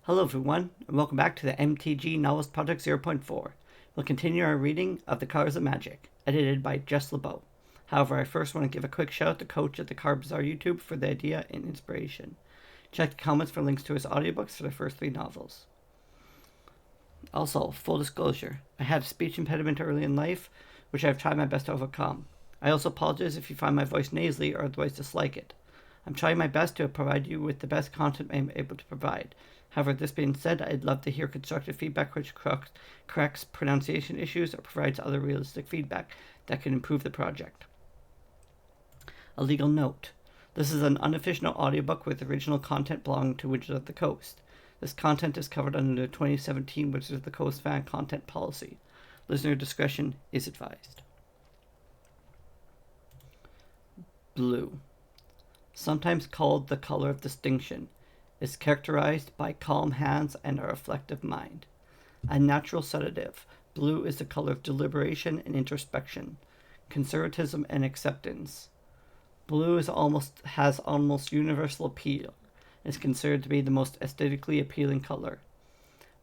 Hello everyone, and welcome back to the MTG Novelist Project 0.4. We'll continue our reading of The Colors of Magic, edited by Jess Lebow. However, I first want to give a quick shout out to Coach at the Card Bazaar YouTube for the idea and inspiration. Check the comments for links to his audiobooks for the first 3 novels. Also, full disclosure, I had a speech impediment early in life, which I've tried my best to overcome. I also apologize if you find my voice nasally or otherwise dislike it. I'm trying my best to provide you with the best content I'm able to provide. However, this being said, I'd love to hear constructive feedback which corrects pronunciation issues or provides other realistic feedback that can improve the project. A legal note. This is an unofficial audiobook with original content belonging to Wizards of the Coast. This content is covered under the 2017 Wizards of the Coast fan content policy. Listener discretion is advised. Blue. Sometimes called the color of distinction, is characterized by calm hands and a reflective mind. A natural sedative, blue is the color of deliberation and introspection, conservatism and acceptance. Blue has almost universal appeal and is considered to be the most aesthetically appealing color.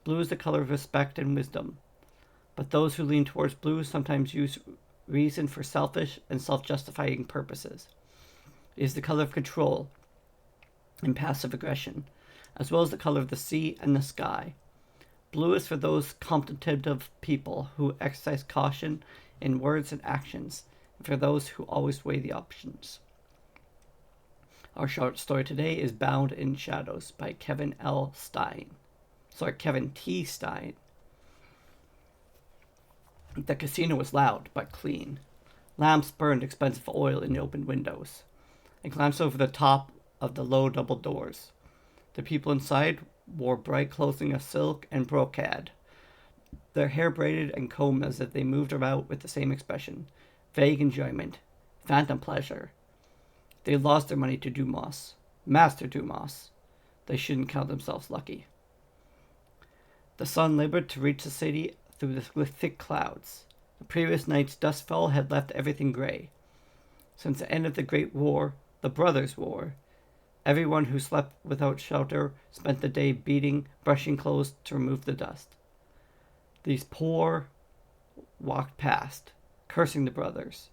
Blue is the color of respect and wisdom, but those who lean towards blue sometimes use reason for selfish and self-justifying purposes. It is the color of control and passive aggression, as well as the color of the sea and the sky. Blue is for those contemplative people who exercise caution in words and actions, and for those who always weigh the options. Our short story today is Bound in Shadows by Kevin T. Stein. The casino was loud, but clean. Lamps burned expensive oil in the open windows. I glanced over the top of the low double doors. The people inside wore bright clothing of silk and brocade, their hair braided and combed as if they moved about with the same expression, vague enjoyment, phantom pleasure. They lost their money to Dumas, Master Dumas. They shouldn't count themselves lucky. The sun labored to reach the city through the thick clouds. The previous night's dustfall had left everything gray. Since the end of the Great War, the Brothers' War, everyone who slept without shelter spent the day beating, brushing clothes to remove the dust. These poor walked past, cursing the brothers,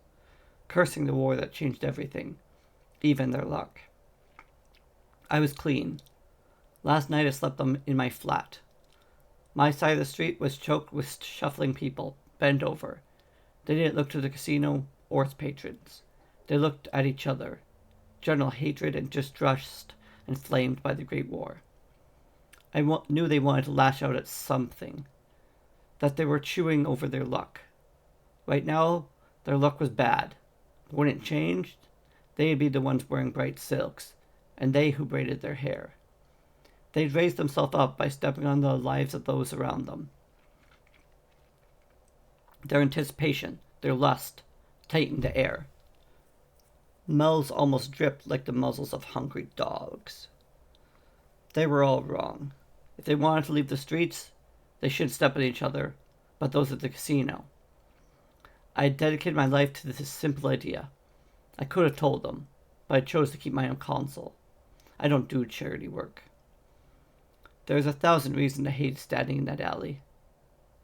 cursing the war that changed everything, even their luck. I was clean. Last night I slept in my flat. My side of the street was choked with shuffling people, bent over. They didn't look to the casino or its patrons. They looked at each other. General hatred and distrust inflamed by the Great War. I knew they wanted to lash out at something, that they were chewing over their luck. Right now, their luck was bad. But when it changed, they'd be the ones wearing bright silks, and they who braided their hair. They'd raise themselves up by stepping on the lives of those around them. Their anticipation, their lust, tightened the air. Mouths almost dripped like the muzzles of hungry dogs. They were all wrong. If they wanted to leave the streets, they shouldn't step on each other, but those at the casino. I had dedicated my life to this simple idea. I could have told them, but I chose to keep my own counsel. I don't do charity work. There was 1,000 reasons I hated standing in that alley.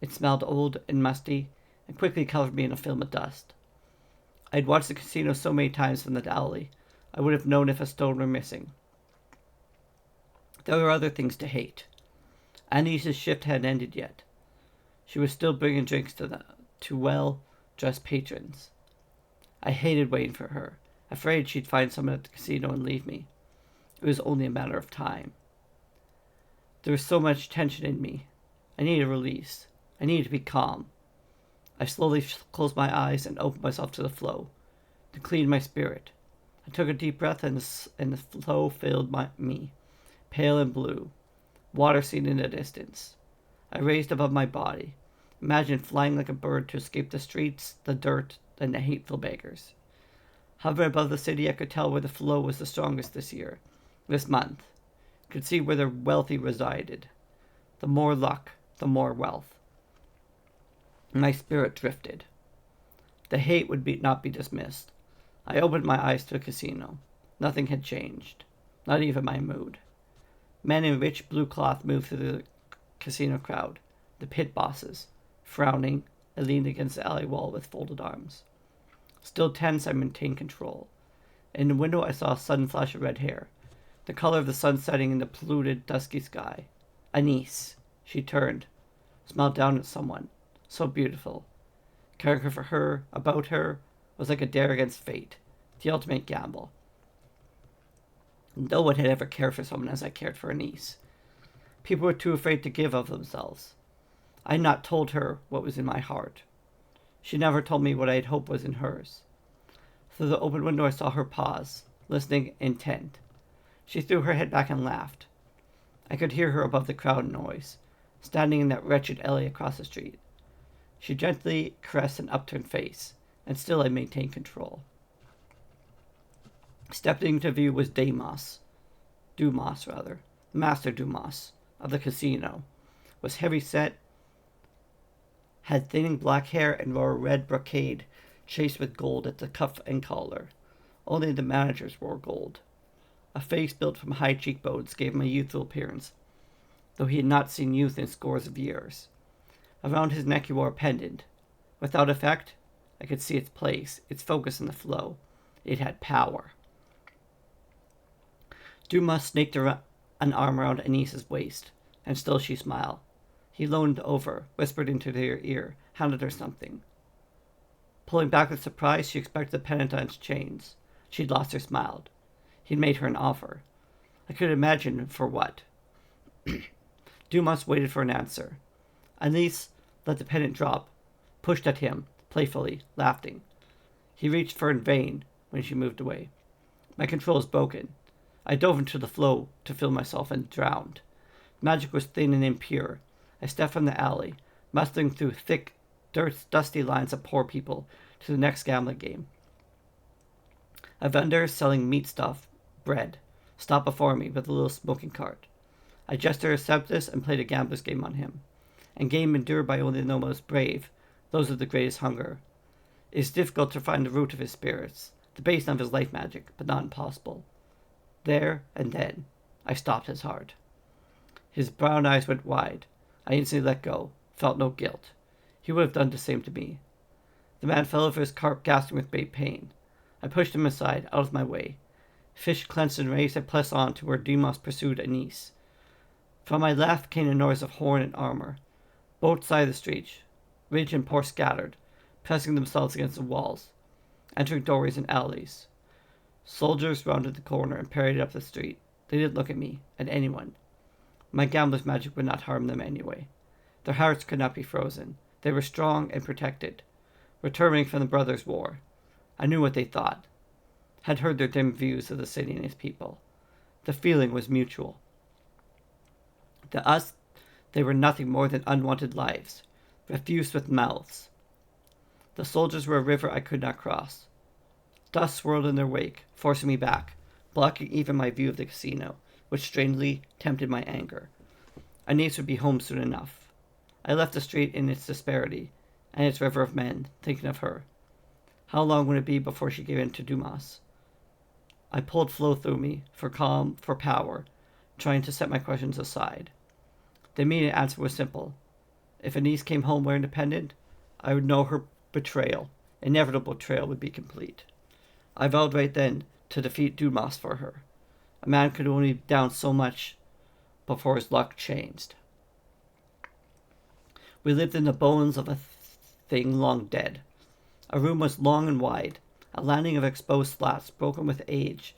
It smelled old and musty, and quickly covered me in a film of dust. I'd watched the casino so many times from that alley, I would have known if a stone were missing. There were other things to hate. Annie's shift hadn't ended yet. She was still bringing drinks to well-dressed patrons. I hated waiting for her, afraid she'd find someone at the casino and leave me. It was only a matter of time. There was so much tension in me. I needed a release. I needed to be calm. I slowly closed my eyes and opened myself to the flow, to clean my spirit. I took a deep breath and the flow filled me, pale and blue, water seen in the distance. I raised above my body, imagined flying like a bird to escape the streets, the dirt, and the hateful beggars. Hovering above the city, I could tell where the flow was the strongest this month. I could see where the wealthy resided. The more luck, the more wealth. My spirit drifted. The hate would not be dismissed. I opened my eyes to a casino. Nothing had changed, not even my mood. Men in rich blue cloth moved through the casino crowd, the pit bosses. Frowning, I leaned against the alley wall with folded arms. Still tense, I maintained control. In the window, I saw a sudden flash of red hair, the color of the sun setting in the polluted, dusky sky. Anise. She turned, smiled down at someone. So beautiful. Caring for her, about her, was like a dare against fate, the ultimate gamble. No one had ever cared for someone as I cared for Anise. People were too afraid to give of themselves. I had not told her what was in my heart. She never told me what I had hoped was in hers. Through the open window I saw her pause, listening, intent. She threw her head back and laughed. I could hear her above the crowd noise, standing in that wretched alley across the street. She gently caressed an upturned face, and still I maintained control. Stepping into view was Dumas, Master Dumas, of the casino, was heavy-set, had thinning black hair, and wore a red brocade chased with gold at the cuff and collar. Only the managers wore gold. A face built from high cheekbones gave him a youthful appearance, though he had not seen youth in scores of years. Around his neck he wore a pendant. Without effect, I could see its place, its focus in the flow. It had power. Dumas snaked an arm around Anise's waist, and still she smiled. He leaned over, whispered into her ear, handed her something. Pulling back with surprise, she expected the pendant on its chains. She'd lost her smile. He'd made her an offer. I could imagine for what. Dumas waited for an answer. Anise let the pendant drop, pushed at him, playfully, laughing. He reached for in vain when she moved away. My control was broken. I dove into the flow to fill myself and drowned. Magic was thin and impure. I stepped from the alley, muscling through thick, dusty lines of poor people to the next gambling game. A vendor selling meat stuff, bread, stopped before me with a little smoking cart. I gestured to accept this and played a gambler's game on him. And game endured by only the most brave, those of the greatest hunger. It is difficult to find the root of his spirits, the basis of his life magic, but not impossible. There and then, I stopped his heart. His brown eyes went wide. I instantly let go, felt no guilt. He would have done the same to me. The man fell over his cart, gasping with great pain. I pushed him aside, out of my way. Fish clenched and raised, I pressed on to where Dumas pursued Anise. From my left came a noise of horn and armor. Both sides of the street, rich and poor scattered, pressing themselves against the walls, entering doorways and alleys. Soldiers rounded the corner and paraded up the street. They didn't look at me, at anyone. My gambler's magic would not harm them anyway. Their hearts could not be frozen. They were strong and protected, returning from the Brothers' War. I knew what they thought, had heard their dim views of the city and its people. The feeling was mutual. To us, they were nothing more than unwanted lives, refused with mouths. The soldiers were a river I could not cross. Dust swirled in their wake, forcing me back, blocking even my view of the casino, which strangely tempted my anger. Anise would be home soon enough. I left the street in its disparity, and its river of men, thinking of her. How long would it be before she gave in to Dumas? I pulled flow through me, for calm, for power, trying to set my questions aside. The immediate answer was simple. If Anise came home wearing the pendant, I would know her betrayal, inevitable betrayal, would be complete. I vowed right then to defeat Dumas for her. A man could only down so much before his luck changed. We lived in the bones of a thing long dead. Our room was long and wide, a landing of exposed slats broken with age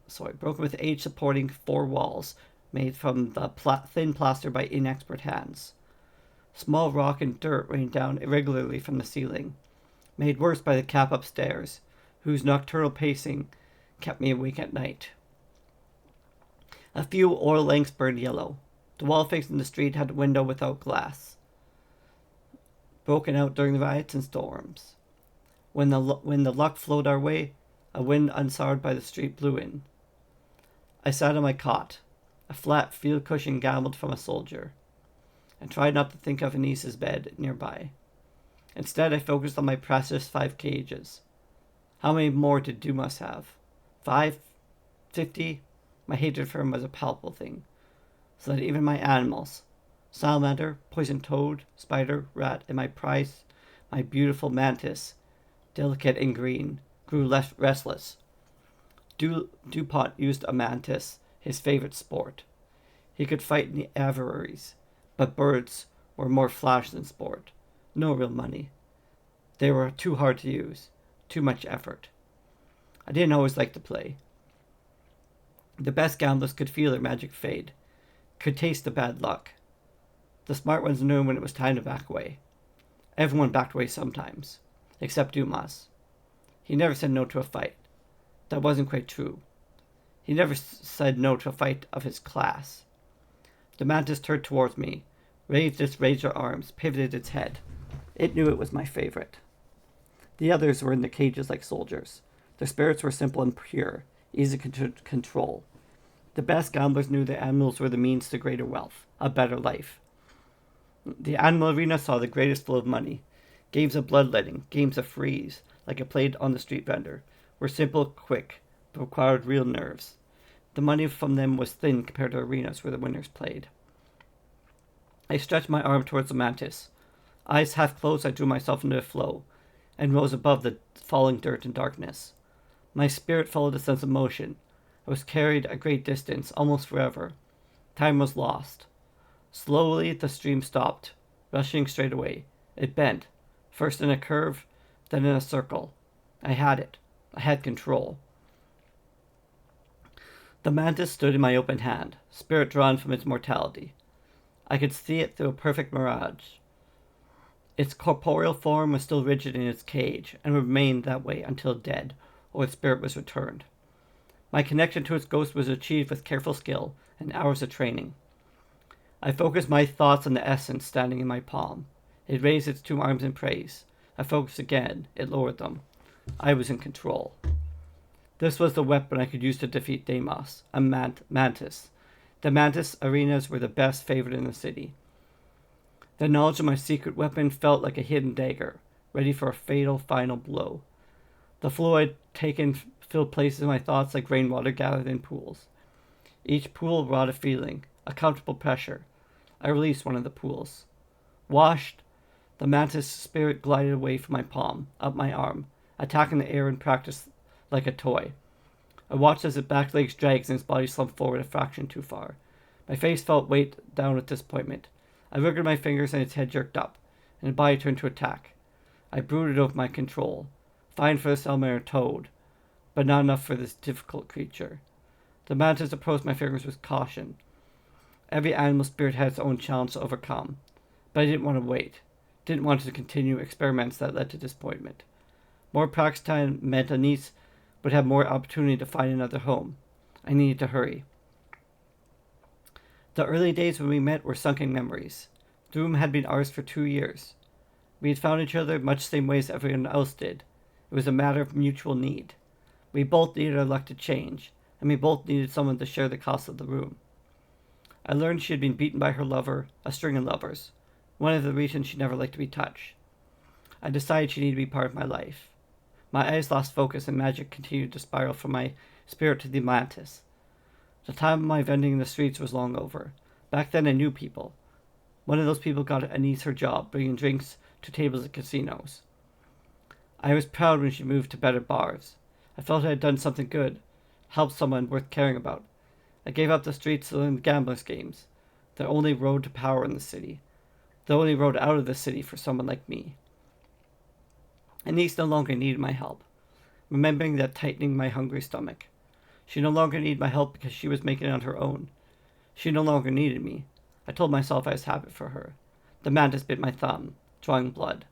supporting four walls made from the thin plaster by inexpert hands. Small rock and dirt rained down irregularly from the ceiling, made worse by the cap upstairs, whose nocturnal pacing kept me awake at night. A few oil lamps burned yellow. The wall facing the street had a window without glass, broken out during the riots and storms. When the luck flowed our way, a wind unsoured by the street blew in. I sat on my cot, a flat field cushion gambled from a soldier, and tried not to think of Anise's bed nearby. Instead, I focused on my precious 5 cages. How many more did Dumas have? 5? 50? My hatred for him was a palpable thing, so that even my animals, salamander, poison toad, spider, rat, and my beautiful mantis, delicate and green, grew less restless. DuPont used a mantis, his favorite sport. He could fight in the aviaries, but birds were more flash than sport. No real money. They were too hard to use, too much effort. I didn't always like to play. The best gamblers could feel their magic fade, could taste the bad luck. The smart ones knew when it was time to back away. Everyone backed away sometimes, except Dumas. He never said no to a fight. That wasn't quite true. He never said no to a fight of his class. The mantis turned towards me, raised its razor arms, pivoted its head. It knew it was my favorite. The others were in the cages like soldiers. Their spirits were simple and pure, easy to control. The best gamblers knew the animals were the means to greater wealth, a better life. The animal arena saw the greatest flow of money. Games of bloodletting, games of freeze, like a played on the street vendor, were simple, quick, but required real nerves. The money from them was thin compared to arenas where the winners played. I stretched my arm towards the mantis. Eyes half closed, I drew myself into the flow, and rose above the falling dirt and darkness. My spirit followed a sense of motion. I was carried a great distance, almost forever. Time was lost. Slowly the stream stopped, rushing straight away. It bent, first in a curve, then in a circle. I had it. I had control. The mantis stood in my open hand, spirit drawn from its mortality. I could see it through a perfect mirage. Its corporeal form was still rigid in its cage, and would remain that way until dead, or its spirit was returned. My connection to its ghost was achieved with careful skill and hours of training. I focused my thoughts on the essence standing in my palm. It raised its two arms in praise. I focused again. It lowered them. I was in control. This was the weapon I could use to defeat Deimos, a mantis. The mantis arenas were the best favored in the city. The knowledge of my secret weapon felt like a hidden dagger, ready for a fatal final blow. The flow I'd taken filled places in my thoughts like rainwater gathered in pools. Each pool brought a feeling, a comfortable pressure. I released one of the pools. Washed, the mantis spirit glided away from my palm, up my arm, attacking the air in practice like a toy. I watched as its back legs dragged and its body slumped forward a fraction too far. My face felt weighed down with disappointment. I wriggled my fingers and its head jerked up, and its body turned to attack. I brooded over my control. Fine for the salamander toad, but not enough for this difficult creature. The mantis approached my fingers with caution. Every animal spirit had its own challenge to overcome, but I didn't want to wait. Didn't want to continue experiments that led to disappointment. More practice time meant Anise would have more opportunity to find another home. I needed to hurry. The early days when we met were sunken memories. The room had been ours for 2 years. We had found each other much the same way as everyone else did. It was a matter of mutual need. We both needed our luck to change, and we both needed someone to share the cost of the room. I learned she had been beaten by her lover, a string of lovers, one of the reasons she never liked to be touched. I decided she needed to be part of my life. My eyes lost focus and magic continued to spiral from my spirit to the mantis. The time of my vending in the streets was long over. Back then I knew people. One of those people got Anise her job, bringing drinks to tables at casinos. I was proud when she moved to better bars. I felt I had done something good, helped someone worth caring about. I gave up the streets and gamblers' games, the only road to power in the city, the only road out of the city for someone like me. Anise no longer needed my help. Remembering that tightening my hungry stomach. She no longer needed my help because she was making it on her own. She no longer needed me. I told myself I was happy for her. The mantis bit my thumb, drawing blood.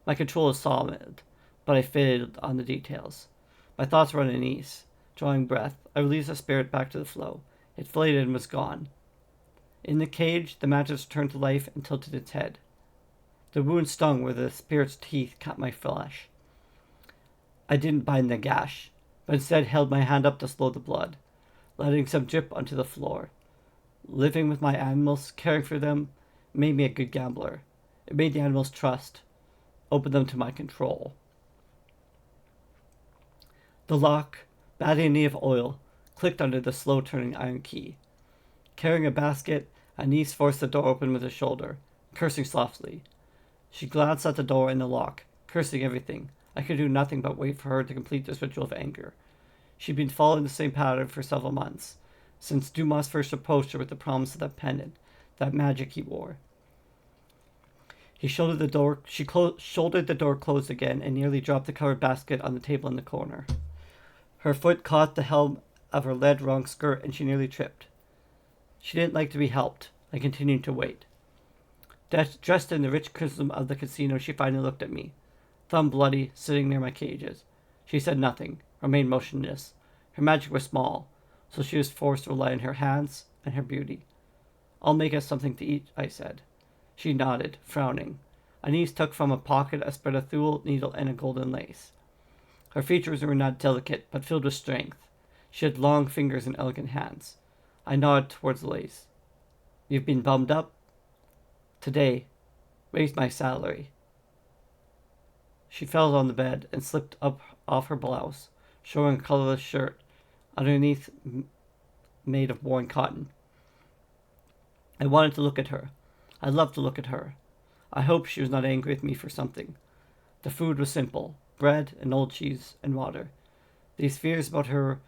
My control is solid, but I failed on the details. My thoughts were on Anise. Drawing breath, I released the spirit back to the flow. It flayed and was gone. In the cage, the mantis returned to life and tilted its head. The wound stung where the spirit's teeth cut my flesh. I didn't bind the gash, but instead held my hand up to slow the blood, letting some drip onto the floor. Living with my animals, caring for them, made me a good gambler. It made the animals trust, opened them to my control. The lock, badly in need of oil, clicked under the slow-turning iron key. Carrying a basket, Anise forced the door open with her shoulder, cursing softly. She glanced at the door and the lock, cursing everything. I could do nothing but wait for her to complete this ritual of anger. She'd been following the same pattern for several months, since Dumas first approached her with the promise of that pendant, that magic he wore. She shouldered the door closed again and nearly dropped the covered basket on the table in the corner. Her foot caught the hem of her lead-wrong skirt and she nearly tripped. She didn't like to be helped. I continued to wait. Dressed in the rich crimson of the casino, she finally looked at me, thumb bloody, sitting near my cages. She said nothing, remained motionless. Her magic was small, so she was forced to rely on her hands and her beauty. I'll make us something to eat, I said. She nodded, frowning. Anise took from a pocket a spread of thule, needle, and a golden lace. Her features were not delicate, but filled with strength. She had long fingers and elegant hands. I nodded towards the lace. You've been bummed up? Today. Raised my salary. She fell on the bed and slipped up off her blouse, showing a colorless shirt, underneath made of worn cotton. I wanted to look at her. I loved to look at her. I hoped she was not angry with me for something. The food was simple, bread and old cheese and water. These fears about her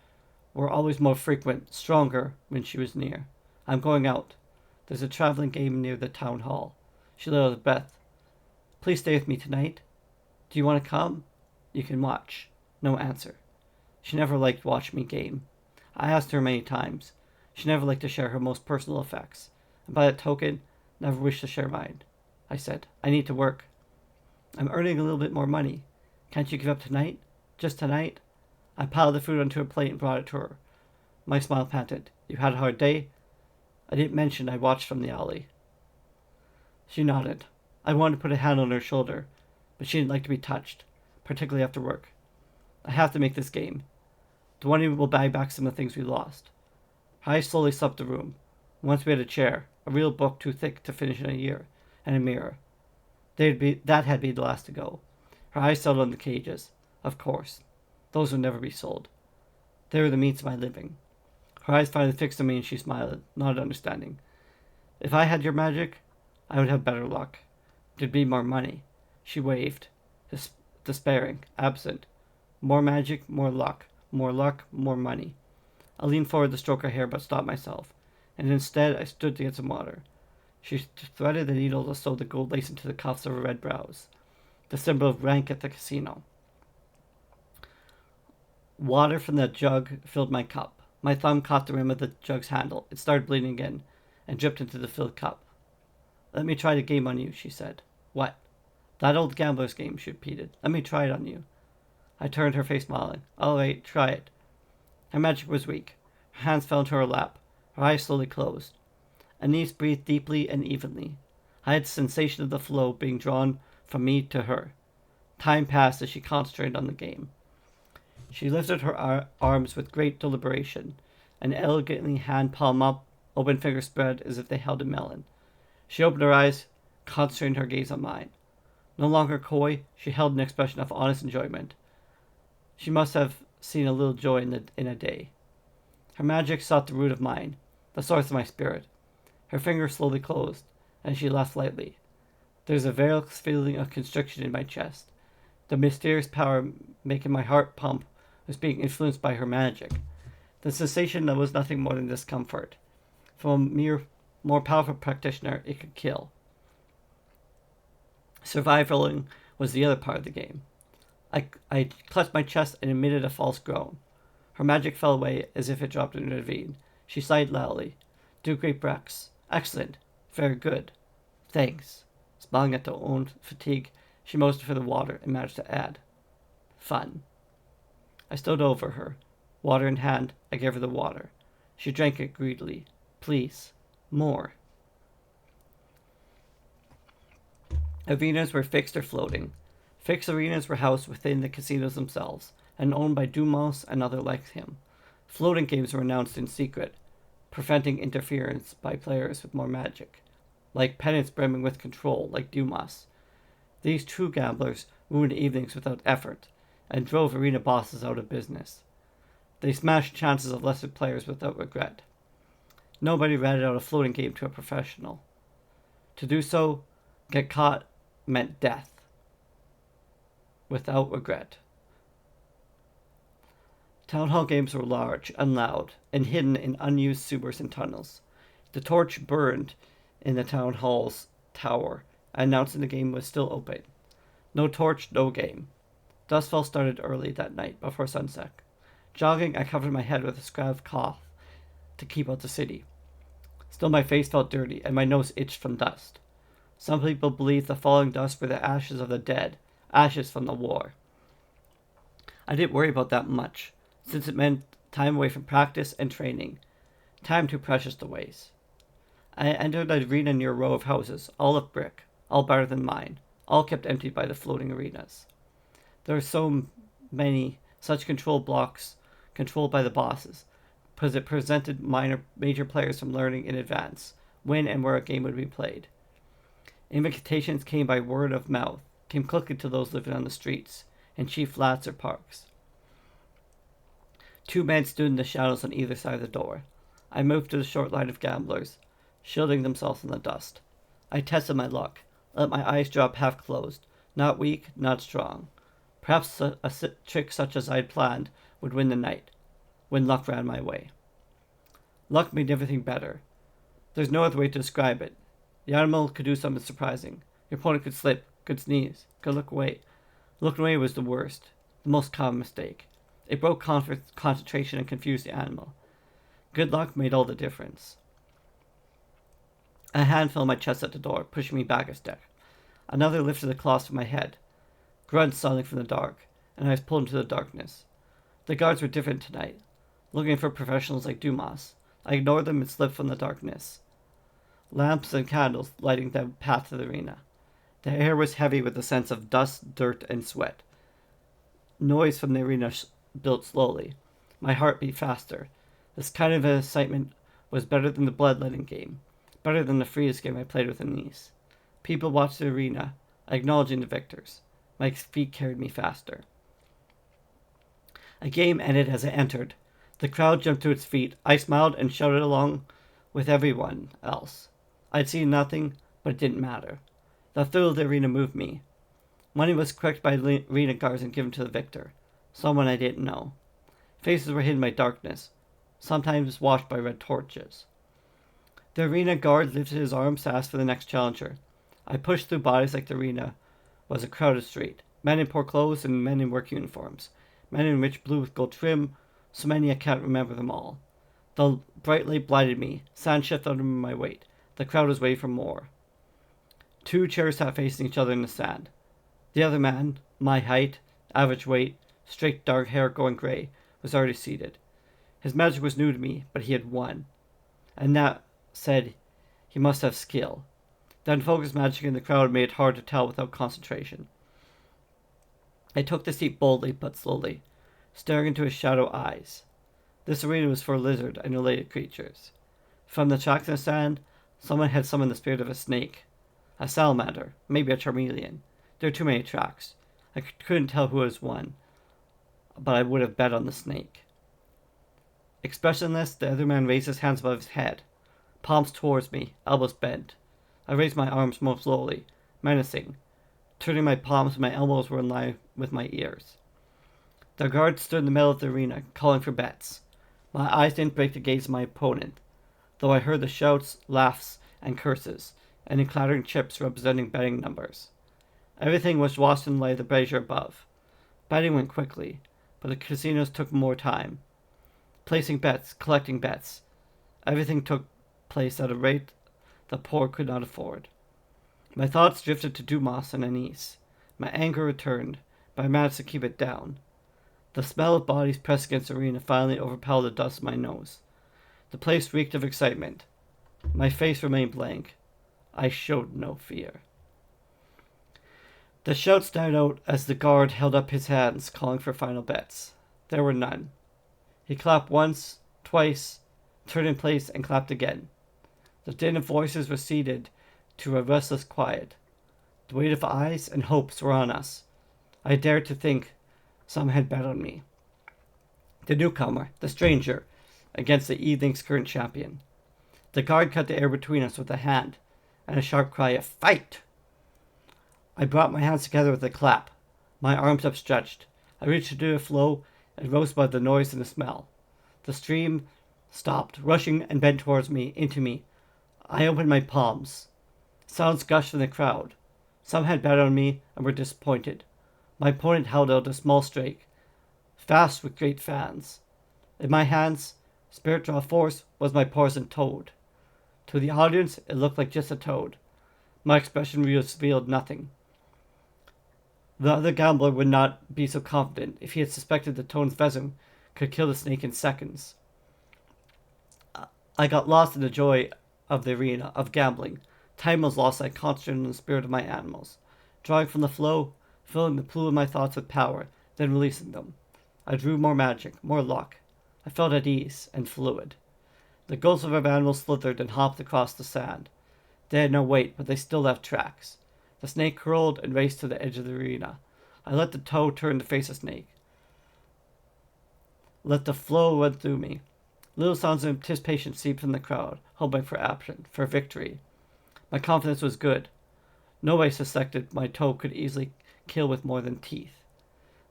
were always more frequent, stronger, when she was near. I'm going out. There's a traveling game near the town hall. She let out a breath. Please stay with me tonight. Do you want to come? You can watch. No answer. She never liked watching me game. I asked her many times. She never liked to share her most personal effects, and by that token, never wished to share mine. I said, I need to work. I'm earning a little bit more money. Can't you give up tonight? Just tonight? I piled the food onto a plate and brought it to her. My smile panted. You had a hard day? I didn't mention I watched from the alley. She nodded. I wanted to put a hand on her shoulder, but she didn't like to be touched, particularly after work. I have to make this game. The money will buy back some of the things we lost. Her eyes slowly swept the room. Once we had a chair, a real book too thick to finish in a year, and a mirror. That had been the last to go. Her eyes settled on the cages. Of course. Those would never be sold. They were the means of my living. Her eyes finally fixed on me and she smiled, not understanding. If I had your magic, I would have better luck. There'd be more money. She waved, despairing, absent. More magic, more luck, more money. I leaned forward to stroke her hair but stopped myself, and instead I stood to get some water. She threaded the needle to sew the gold lace into the cuffs of her red brows, the symbol of rank at the casino. Water from the jug filled my cup. My thumb caught the rim of the jug's handle. It started bleeding again, and dripped into the filled cup. Let me try the game on you, she said. What? That old gambler's game, she repeated. Let me try it on you. I turned, her face smiling. All right, try it. Her magic was weak. Her hands fell into her lap. Her eyes slowly closed. Anise breathed deeply and evenly. I had the sensation of the flow being drawn from me to her. Time passed as she concentrated on the game. She lifted her arms with great deliberation, and elegantly hand palm up, open fingers spread as if they held a melon. She opened her eyes, concentrating her gaze on mine. No longer coy, she held an expression of honest enjoyment. She must have seen a little joy in a day. Her magic sought the root of mine, the source of my spirit. Her fingers slowly closed, and she laughed lightly. There's a various feeling of constriction in my chest. The mysterious power making my heart pump was being influenced by her magic. The sensation that was nothing more than discomfort. From a more powerful practitioner, it could kill. Surviving was the other part of the game. I clutched my chest and emitted a false groan. Her magic fell away as if it dropped in a ravine. She sighed loudly. 2 great breaths. Excellent. Very good. Thanks. Smiling at her own fatigue, she motioned for the water and managed to add. Fun. I stood over her. Water in hand, I gave her the water. She drank it greedily. Please. More. Arenas were fixed or floating. Fixed arenas were housed within the casinos themselves, and owned by Dumas and others like him. Floating games were announced in secret, preventing interference by players with more magic, like pennants brimming with control, like Dumas. These true gamblers ruined evenings without effort, and drove arena bosses out of business. They smashed chances of lesser players without regret. Nobody ratted out a floating game to a professional. To do so, get caught, meant death. Without regret. Town hall games were large and loud, and hidden in unused sewers and tunnels. The torch burned in the town hall's tower, announcing the game was still open. No torch, no game. Dustfall started early that night, before sunset. Jogging, I covered my head with a scrap of cloth to keep out the city. Still, my face felt dirty, and my nose itched from dust. Some people believed the falling dust were the ashes of the dead, ashes from the war. I didn't worry about that much, since it meant time away from practice and training, time too precious to waste. I entered the arena near a row of houses, all of brick, all better than mine, all kept empty by the floating arenas. There were so many such control blocks controlled by the bosses, because it prevented major players from learning in advance when and where a game would be played. Invitations came by word of mouth, came quickly to those living on the streets, in cheap flats or parks. 2 men stood in the shadows on either side of the door. I moved to the short line of gamblers, shielding themselves in the dust. I tested my luck, let my eyes drop half closed, not weak, not strong. Perhaps a trick such as I had planned would win the night, when luck ran my way. Luck made everything better. There's no other way to describe it. The animal could do something surprising. Your opponent could slip, could sneeze, could look away. Looking away was the worst, the most common mistake. It broke concentration and confused the animal. Good luck made all the difference. A hand fell on my chest at the door, pushing me back a step. Another lifted the cloth from my head. Grunts sounding from the dark, and I was pulled into the darkness. The guards were different tonight, looking for professionals like Dumas. I ignored them and slipped from the darkness. Lamps and candles lighting the path to the arena. The air was heavy with the sense of dust, dirt, and sweat. Noise from the arena built slowly. My heart beat faster. This kind of excitement was better than the bloodletting game, better than the freeze game I played with a niece. People watched the arena, acknowledging the victors. My feet carried me faster. A game ended as I entered. The crowd jumped to its feet. I smiled and shouted along with everyone else. I'd seen nothing, but it didn't matter. The thrill of the arena moved me. Money was collected by arena guards and given to the victor, someone I didn't know. Faces were hidden by darkness, sometimes washed by red torches. The arena guard lifted his arms to ask for the next challenger. I pushed through bodies like the arena was a crowded street. Men in poor clothes and men in work uniforms. Men in rich blue with gold trim, so many I can't remember them all. The bright light blinded me. Sand shifted under my weight. The crowd was waiting for more. 2 chairs sat facing each other in the sand. The other man, my height, average weight, straight dark hair going gray, was already seated. His magic was new to me, but he had won. And that said he must have skill. The unfocused magic in the crowd made it hard to tell without concentration. I took the seat boldly but slowly, staring into his shadow eyes. This arena was for lizard and related creatures. From the tracks in the sand, someone had summoned the spirit of a snake. A salamander, maybe a charmeleon. There were too many tracks. I couldn't tell who was one, but I would have bet on the snake. Expressionless, the other man raised his hands above his head, palms towards me, elbows bent. I raised my arms more slowly, menacing, turning my palms so my elbows were in line with my ears. The guard stood in the middle of the arena, calling for bets. My eyes didn't break the gaze of my opponent, though I heard the shouts, laughs, and curses, and the clattering chips representing betting numbers. Everything was lost in the light of the brazier above. Betting went quickly, but the casinos took more time. Placing bets, collecting bets. Everything took place at a rate the poor could not afford. My thoughts drifted to Dumas and Anise. My anger returned, but I managed to keep it down. The smell of bodies pressed against the arena finally overpowered the dust in my nose. The place reeked of excitement. My face remained blank. I showed no fear. The shouts died out as the guard held up his hands, calling for final bets. There were none. He clapped once, twice, turned in place, and clapped again. The din of voices receded to a restless quiet. The weight of eyes and hopes were on us. I dared to think some had bet on me. The newcomer, the stranger, against the evening's current champion. The guard cut the air between us with a hand, and a sharp cry of "Fight!" I brought my hands together with a clap, my arms upstretched. I reached into the flow and rose above the noise and the smell. The stream stopped, rushing and bent towards me, into me. I opened my palms. Sounds gushed from the crowd. Some had bet on me and were disappointed. My opponent held out a small strike, fast with great fans. In my hands, spiritual force was my poisoned toad. To the audience, it looked like just a toad. My expression revealed nothing. The other gambler would not be so confident if he had suspected the toad's venom could kill the snake in seconds. I got lost in the joy of the arena, of gambling. Time was lost. I concentrated on the spirit of my animals, drawing from the flow, filling the pool of my thoughts with power, then releasing them. I drew more magic, more luck. I felt at ease and fluid. The ghosts of our animals slithered and hopped across the sand. They had no weight, but they still left tracks. The snake curled and raced to the edge of the arena. I let the toad turn to face the snake. Let the flow run through me. Little sounds of anticipation seeped from the crowd, hoping for action, for victory. My confidence was good. Nobody suspected my toad could easily kill with more than teeth.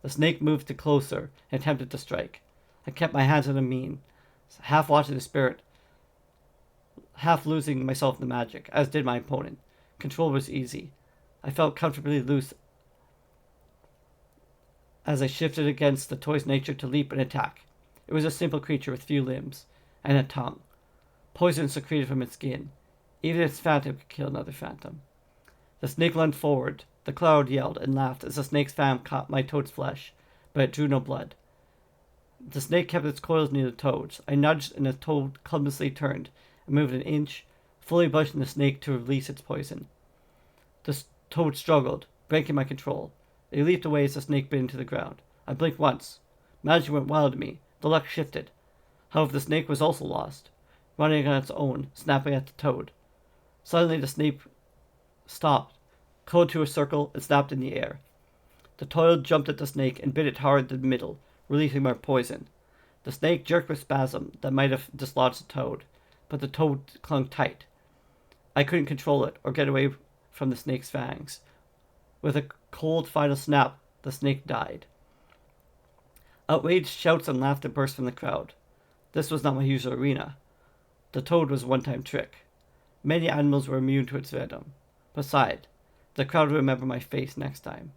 The snake moved to closer and attempted to strike. I kept my hands on the mean, half watching the spirit, half losing myself in the magic, as did my opponent. Control was easy. I felt comfortably loose as I shifted against the toy's nature to leap and attack. It was a simple creature with few limbs and a tongue. Poison secreted from its skin. Even its phantom could kill another phantom. The snake lunged forward. The crowd yelled and laughed as the snake's fan caught my toad's flesh, but it drew no blood. The snake kept its coils near the toad's. I nudged, and the toad clumsily turned and moved an inch, fully pushing the snake to release its poison. The toad struggled, breaking my control. It leaped away as the snake bit into the ground. I blinked once. Magic went wild to me. The luck shifted. However, the snake was also lost, running on its own, snapping at the toad. Suddenly the snake stopped, curled to a circle, and snapped in the air. The toad jumped at the snake and bit it hard in the middle, releasing my poison. The snake jerked with spasm that might have dislodged the toad, but the toad clung tight. I couldn't control it or get away from the snake's fangs. With a cold final snap, the snake died. Outraged shouts and laughter burst from the crowd. This was not my usual arena. The toad was a one-time trick. Many animals were immune to its venom. Besides, the crowd would remember my face next time.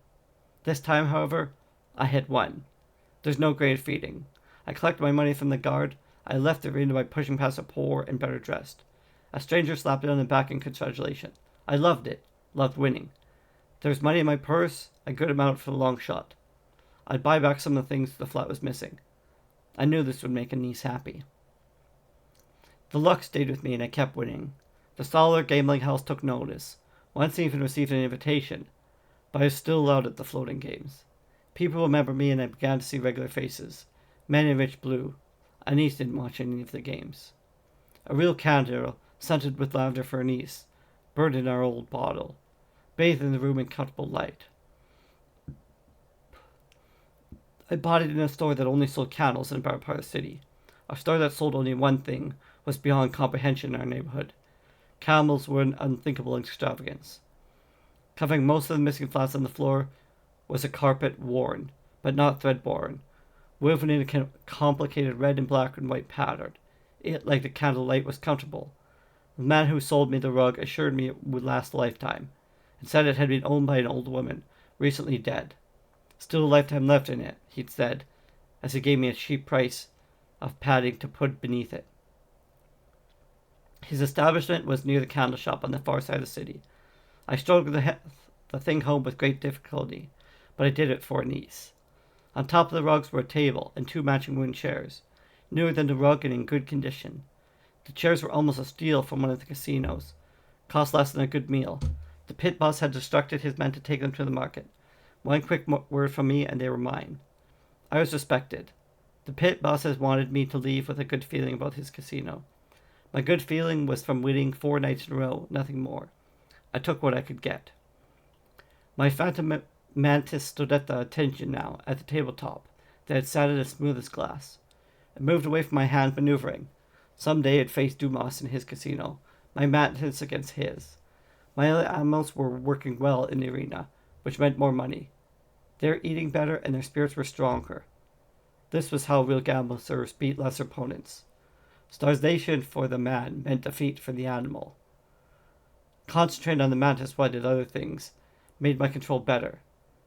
This time, however, I had won. There's no great feeding. I collected my money from the guard. I left the arena by pushing past a poor and better dressed. A stranger slapped me on the back in congratulation. I loved it. Loved winning. There was money in my purse, a good amount for the long shot. I'd buy back some of the things the flat was missing. I knew this would make a niece happy. The luck stayed with me and I kept winning. The Stoller gambling house took notice. Once even received an invitation, but I was still allowed at the floating games. People remembered me and I began to see regular faces, men in rich blue. A niece didn't watch any of the games. A real candle, scented with lavender for a niece, burned in our old bottle, bathed in the room in comfortable light. I bought it in a store that only sold candles in a better part of the city. A store that sold only one thing was beyond comprehension in our neighborhood. Candles were an unthinkable extravagance. Covering most of the missing flats on the floor was a carpet worn, but not thread-borne, woven in a complicated red and black and white pattern. It, like the candlelight, was comfortable. The man who sold me the rug assured me it would last a lifetime, and said it had been owned by an old woman, recently dead. Still a lifetime left in it, he'd said, as he gave me a cheap price of padding to put beneath it. His establishment was near the candle shop on the far side of the city. I struggled the thing home with great difficulty, but I did it for a niece. On top of the rugs were a table and 2 matching wooden chairs, newer than the rug and in good condition. The chairs were almost a steal from one of the casinos, cost less than a good meal. The pit boss had instructed his men to take them to the market. One quick word from me and they were mine. I was respected. The pit bosses wanted me to leave with a good feeling about his casino. My good feeling was from winning 4 nights in a row, nothing more. I took what I could get. My phantom mantis stood at the attention now, at the tabletop, that had sat as smooth as glass. It moved away from my hand, maneuvering. Someday I'd face Dumas in his casino, my mantis against his. My other animals were working well in the arena, which meant more money. They were eating better and their spirits were stronger. This was how real gamblers beat lesser opponents. Starvation for the man meant defeat for the animal. Concentrating on the mantis while I did other things made my control better,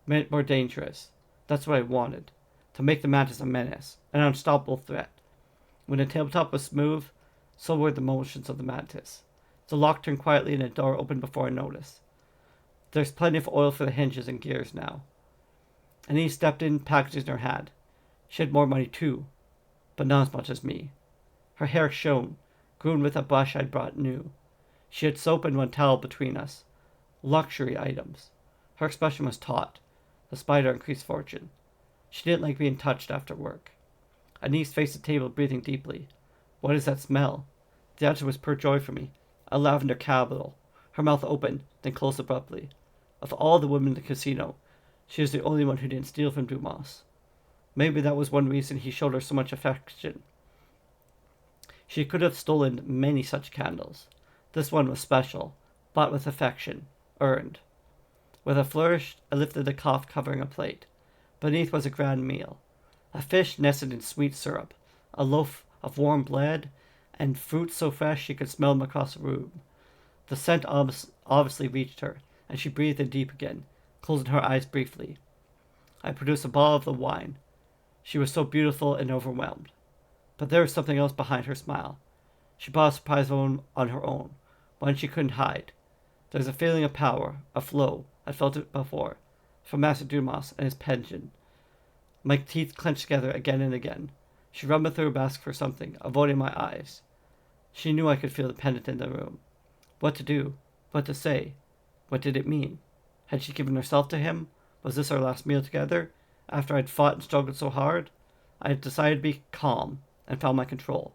made it more dangerous. That's what I wanted, to make the mantis a menace, an unstoppable threat. When the tabletop was smooth, so were the motions of the mantis. The lock turned quietly and a door opened before I noticed. There's plenty of oil for the hinges and gears now. Annie stepped in, packages in her hand. She had more money too, but not as much as me. Her hair shone, groomed with a brush I'd brought new. She had soap and one towel between us. Luxury items. Her expression was taut. The spider increased fortune. She didn't like being touched after work. Anise faced the table, breathing deeply. What is that smell? The answer was pure joy for me. A lavender capital. Her mouth opened, then closed abruptly. Of all the women in the casino, she was the only one who didn't steal from Dumas. Maybe that was one reason he showed her so much affection. She could have stolen many such candles. This one was special, bought with affection, earned. With a flourish, I lifted the cloth covering a plate. Beneath was a grand meal. A fish nested in sweet syrup, a loaf of warm bread, and fruit so fresh she could smell them across the room. The scent obviously reached her, and she breathed in deep again, closing her eyes briefly. I produced a bottle of the wine. She was so beautiful and overwhelmed. But there was something else behind her smile. She brought a surprise on her own, one she couldn't hide. There was a feeling of power, a flow. I'd felt it before, from Master Dumas and his pension. My teeth clenched together again and again. She rumbled through her basket for something, avoiding my eyes. She knew I could feel the pendant in the room. What to do? What to say? What did it mean? Had she given herself to him? Was this our last meal together? After I'd fought and struggled so hard? I had decided to be calm and found my control.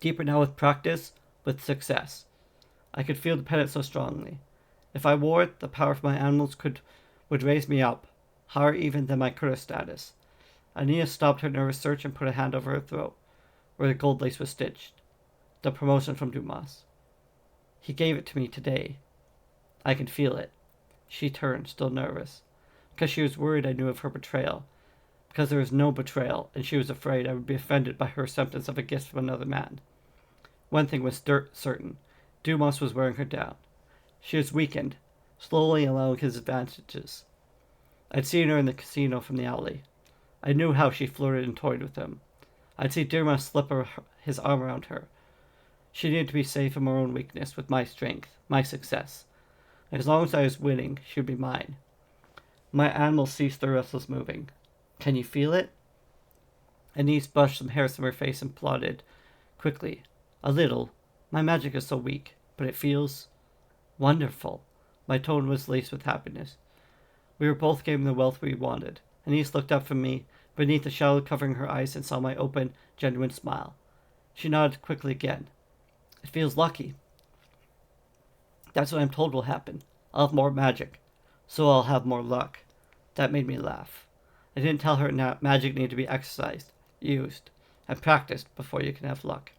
Deeper now with practice, with success. I could feel the pendant so strongly. If I wore it, the power of my animals would raise me up, higher even than my Curtis status. Ania stopped her nervous search and put a hand over her throat, where the gold lace was stitched. The promotion from Dumas. He gave it to me today. I can feel it. She turned, still nervous. Because she was worried I knew of her betrayal. Because there was no betrayal, and she was afraid I would be offended by her acceptance of a gift from another man. One thing was certain. Dumas was wearing her down. She was weakened, slowly allowing his advantages. I'd seen her in the casino from the alley. I knew how she flirted and toyed with him. I'd see Dumas slip his arm around her. She needed to be safe from her own weakness with my strength, my success. As long as I was winning, she would be mine. My animals ceased their restless moving. Can you feel it? Anise brushed some hairs from her face and plodded quickly. A little. My magic is so weak, but it feels wonderful. My tone was laced with happiness. We were both given the wealth we wanted. Anise looked up from me, beneath the shadow covering her eyes, and saw my open, genuine smile. She nodded quickly again. It feels lucky. That's what I'm told will happen. I'll have more magic, so I'll have more luck. That made me laugh. I didn't tell her magic needed to be exercised, used, and practiced before you can have luck.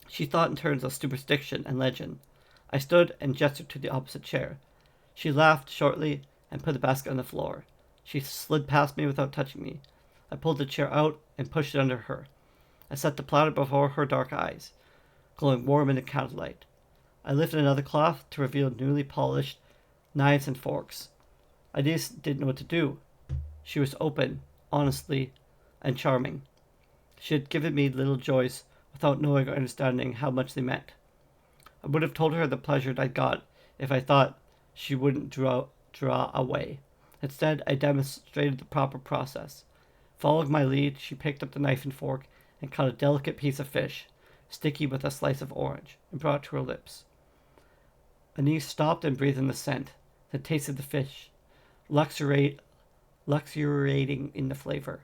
She thought in terms of superstition and legend. I stood and gestured to the opposite chair. She laughed shortly and put the basket on the floor. She slid past me without touching me. I pulled the chair out and pushed it under her. I set the platter before her dark eyes, glowing warm in the candlelight. I lifted another cloth to reveal newly polished knives and forks. I just didn't know what to do. She was open, honestly, and charming. She had given me little joys without knowing or understanding how much they meant. I would have told her the pleasure I got if I thought she wouldn't draw away. Instead, I demonstrated the proper process. Following my lead, she picked up the knife and fork and cut a delicate piece of fish, sticky with a slice of orange, and brought it to her lips. Anise stopped and breathed in the scent, then tasted the fish, luxuriating in the flavor.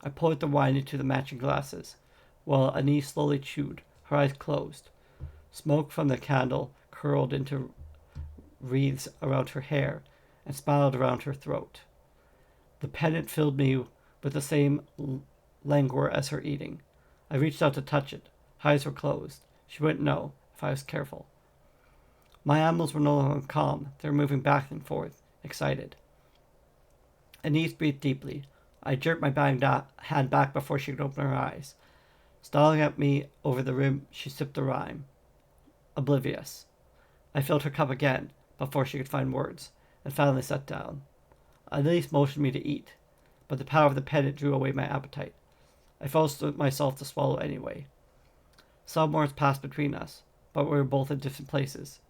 I poured the wine into the matching glasses, while Anise slowly chewed, her eyes closed. Smoke from the candle curled into wreaths around her hair and spiraled around her throat. The pendant filled me with the same languor as her eating. I reached out to touch it. Her eyes were closed. She wouldn't know if I was careful. My animals were no longer calm. They were moving back and forth, excited. Anise breathed deeply. I jerked my hand back before she could open her eyes. Staring at me over the rim, she sipped the rime. Oblivious. I filled her cup again before she could find words, and finally sat down. Anise motioned me to eat, but the power of the pendant drew away my appetite. I forced myself to swallow anyway. Some words passed between us, but we were both in different places.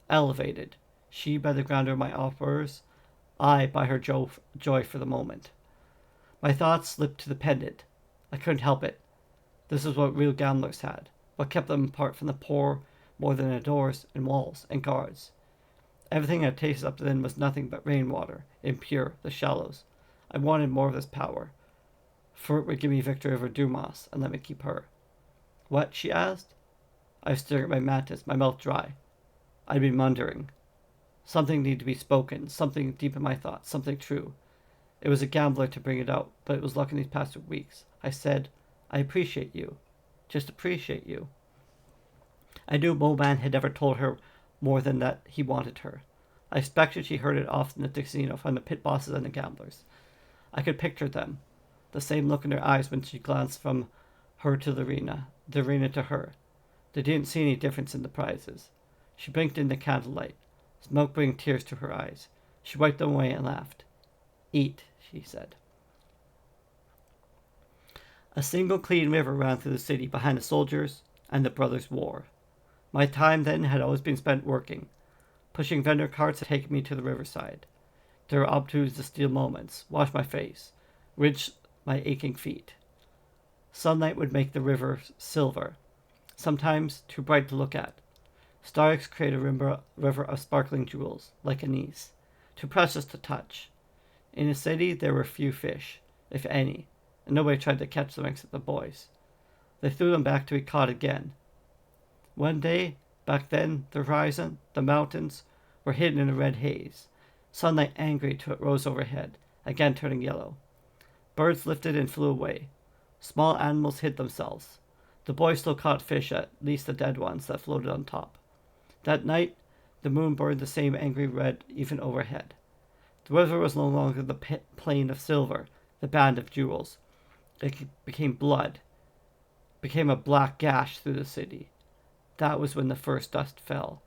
Elevated, she by the grandeur of my offers, I by her joy for the moment. My thoughts slipped to the pendant. I couldn't help it. This is what real gamblers had, what kept them apart from the poor more than their doors and walls and guards. Everything I tasted up to then was nothing but rainwater, impure, the shallows. I wanted more of this power, for it would give me victory over Dumas and let me keep her. What? She asked. I was staring at my mantis, my mouth dry. I'd been wondering. Something needed to be spoken, something deep in my thoughts, something true. It was a gambler to bring it out, but it was luck in these past weeks. I said, I appreciate you. Just appreciate you. I knew no man had ever told her more than that he wanted her. I expected she heard it often at the casino from the pit bosses and the gamblers. I could picture them, the same look in their eyes when she glanced from her to the arena to her. They didn't see any difference in the prizes. She blinked in the candlelight, smoke bringing tears to her eyes. She wiped them away and laughed. Eat, she said. A single clean river ran through the city behind the soldiers and the brothers' war. My time then had always been spent working. Pushing vendor carts had taken me to the riverside. There were opportunities to steal moments, wash my face, rinse my aching feet. Sunlight would make the river silver, sometimes too bright to look at. Stars create a river of sparkling jewels, like anise, too precious to touch. In the city there were few fish, if any, and nobody tried to catch them except the boys. They threw them back to be caught again. One day, back then, the horizon, the mountains, were hidden in a red haze, sunlight angry till it rose overhead, again turning yellow. Birds lifted and flew away. Small animals hid themselves. The boys still caught fish, at least the dead ones that floated on top. That night, the moon burned the same angry red even overhead. The river was no longer the plain of silver, the band of jewels. It became blood, became a black gash through the city. That was when the first dust fell.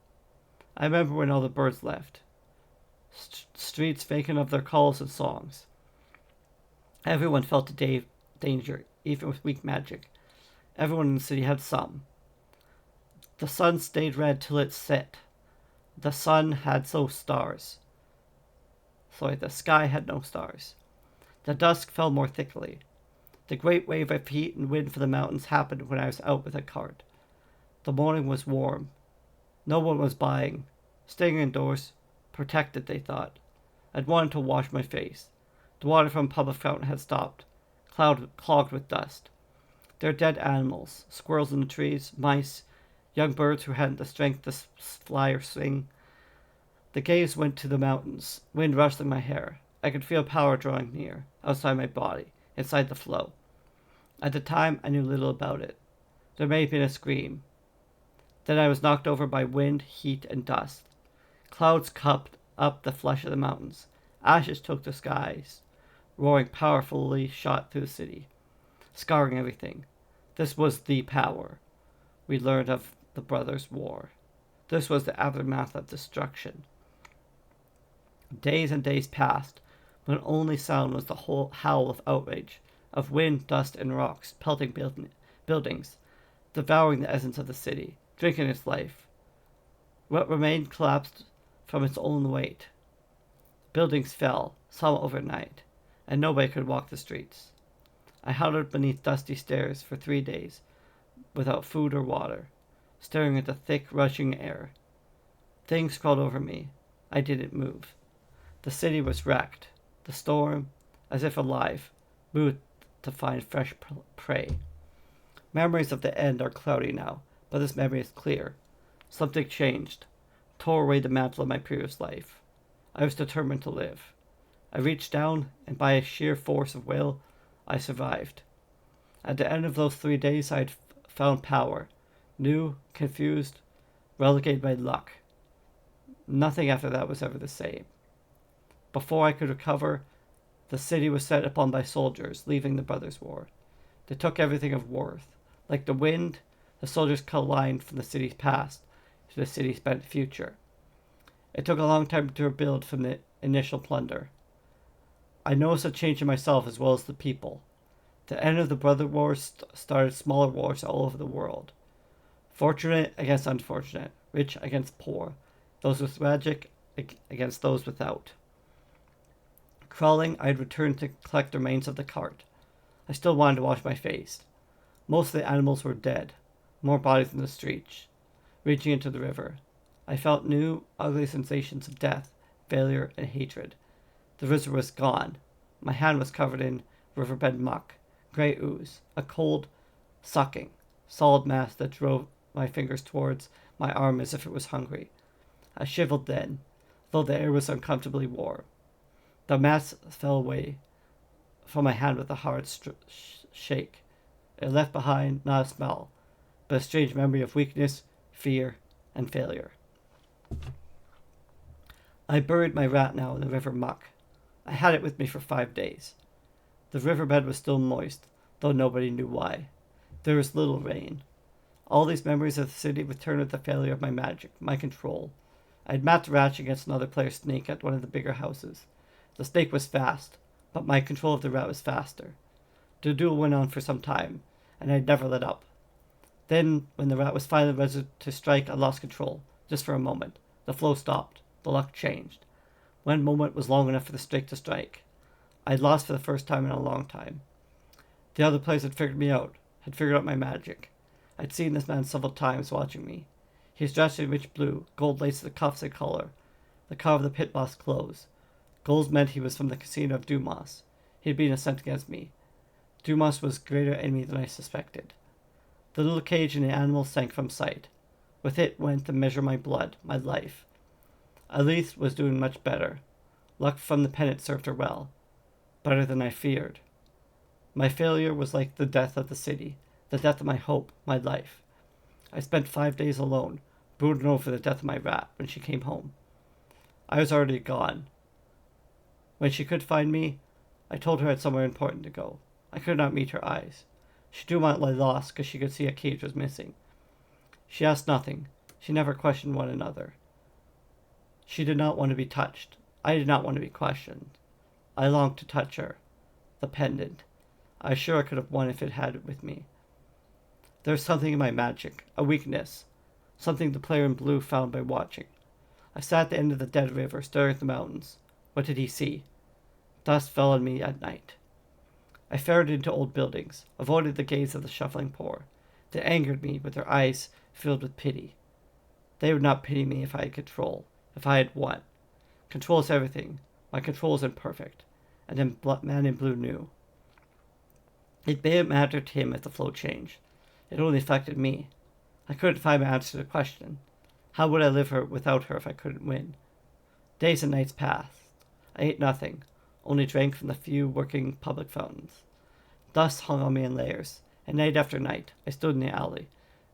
I remember when all the birds left. Streets vacant of their calls and songs. Everyone felt the danger, even with weak magic. Everyone in the city had some. The sun stayed red till it set. The sun had no stars. The sky had no stars. The dusk fell more thickly. The great wave of heat and wind from the mountains happened when I was out with a cart. The morning was warm. No one was buying. Staying indoors, protected, they thought. I'd wanted to wash my face. The water from a public fountain had stopped, clogged with dust. There were dead animals, squirrels in the trees, mice, young birds who hadn't the strength to fly or sing. The gaze went to the mountains, wind rustling my hair. I could feel power drawing near, outside my body, inside the flow. At the time, I knew little about it. There may have been a scream. Then I was knocked over by wind, heat, and dust. Clouds cupped up the flesh of the mountains. Ashes took the skies. Roaring powerfully shot through the city, scarring everything. This was the power we learned of the brothers' war. This was the aftermath of destruction. Days and days passed, when only sound was the whole howl of outrage, of wind, dust, and rocks pelting buildings, devouring the essence of the city, drinking its life. What remained collapsed from its own weight. Buildings fell, some overnight, and nobody could walk the streets. I huddled beneath dusty stairs for 3 days, without food or water, staring at the thick, rushing air. Things crawled over me. I didn't move. The city was wrecked. The storm, as if alive, moved to find fresh prey. Memories of the end are cloudy now, but this memory is clear. Something changed, tore away the mantle of my previous life. I was determined to live. I reached down, and by a sheer force of will, I survived. At the end of those 3 days, I had found power. New, confused, relegated by luck. Nothing after that was ever the same. Before I could recover, the city was set upon by soldiers, leaving the Brothers' War. They took everything of worth. Like the wind, the soldiers cut a line from the city's past to the city's bent future. It took a long time to rebuild from the initial plunder. I noticed a change in myself as well as the people. The end of the Brother Wars started smaller wars all over the world. Fortunate against unfortunate, rich against poor, those with magic against those without. Crawling, I had returned to collect the remains of the cart. I still wanted to wash my face. Most of the animals were dead, more bodies in the streets, reaching into the river. I felt new, ugly sensations of death, failure, and hatred. The river was gone. My hand was covered in riverbed muck, gray ooze, a cold, sucking, solid mass that drove my fingers towards my arm as if it was hungry. I shivered then, though the air was uncomfortably warm. The mass fell away from my hand with a hard shake. It left behind not a smell, but a strange memory of weakness, fear, and failure. I buried my rat now in the river muck. I had it with me for 5 days. The riverbed was still moist, though nobody knew why. There was little rain. All these memories of the city returned with the failure of my magic, my control. I had matched rat against another player's snake at one of the bigger houses. The snake was fast, but my control of the rat was faster. The duel went on for some time, and I never let up. Then, when the rat was finally ready to strike, I lost control, just for a moment. The flow stopped. The luck changed. One moment was long enough for the snake to strike. I had lost for the first time in a long time. The other players had figured me out, had figured out my magic. I'd seen this man several times watching me. He was dressed in rich blue, gold laced the cuffs and collar, the color of the pit boss clothes. Gold meant he was from the casino of Dumas. He had been a scent against me. Dumas was a greater enemy than I suspected. The little cage and the animal sank from sight. With it went to measure my blood, my life. Elise was doing much better. Luck from the pennant served her well. Better than I feared. My failure was like the death of the city, the death of my hope, my life. I spent 5 days alone, brooding over the death of my rat when she came home. I was already gone. When she could find me, I told her I had somewhere important to go. I could not meet her eyes. She knew my loss because she could see a cage was missing. She asked nothing. She never questioned one another. She did not want to be touched. I did not want to be questioned. I longed to touch her. The pendant. I was sure I could have won if it had it with me. There was something in my magic, a weakness, something the player in blue found by watching. I sat at the end of the dead river, staring at the mountains. What did he see? Dust fell on me at night. I ferreted into old buildings, avoided the gaze of the shuffling poor. They angered me with their eyes filled with pity. They would not pity me if I had control, if I had won. Control is everything. My control is imperfect. And then man in blue knew. It didn't matter to him if the flow changed. It only affected me. I couldn't find my answer to the question. How would I live without her if I couldn't win? Days and nights passed. I ate nothing, only drank from the few working public fountains. Dust hung on me in layers, and night after night I stood in the alley,